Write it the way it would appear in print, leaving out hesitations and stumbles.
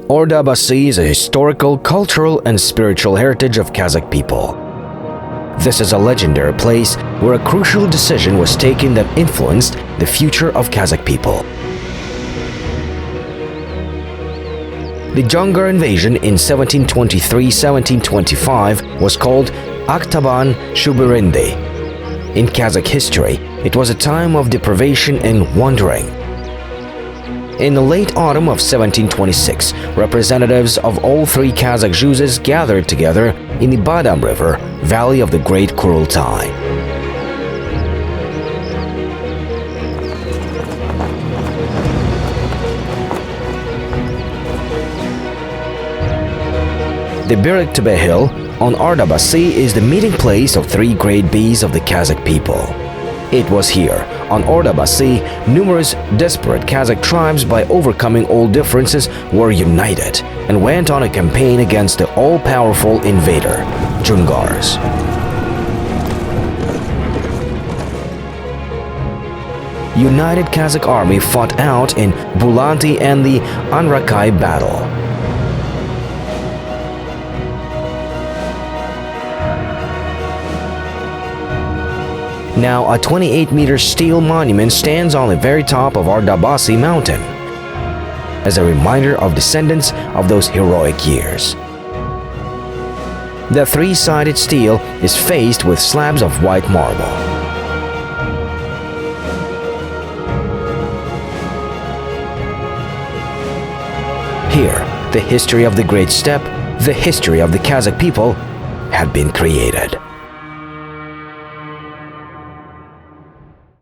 Ordabasy is a historical, cultural, and spiritual heritage of Kazakh people. This is a legendary place where a crucial decision was taken that influenced the future of Kazakh people. The Dzungar invasion in 1723-1725 was called Aktaban Shubyryndy. In Kazakh history, it was a time of deprivation and wandering. In the late autumn of 1726, representatives of all three Kazakh zhuzes gathered together in the Badam River, valley of the great Kurultai. The erected hill on Ordabasy is the meeting place of three great biis of the Kazakh people. It was here, on Ordabasy, numerous desperate Kazakh tribes, by overcoming all differences, were united and went on a campaign against the all-powerful invader, Dzungars. United Kazakh army fought out in Bulanty and the Anrakai battle. Now, a 28-meter steel monument stands on the very top of Ordabasy Mountain, as a reminder of descendants of those heroic years. The three-sided stele is faced with slabs of white marble. Here, the history of the Great Steppe, the history of the Kazakh people, had been created.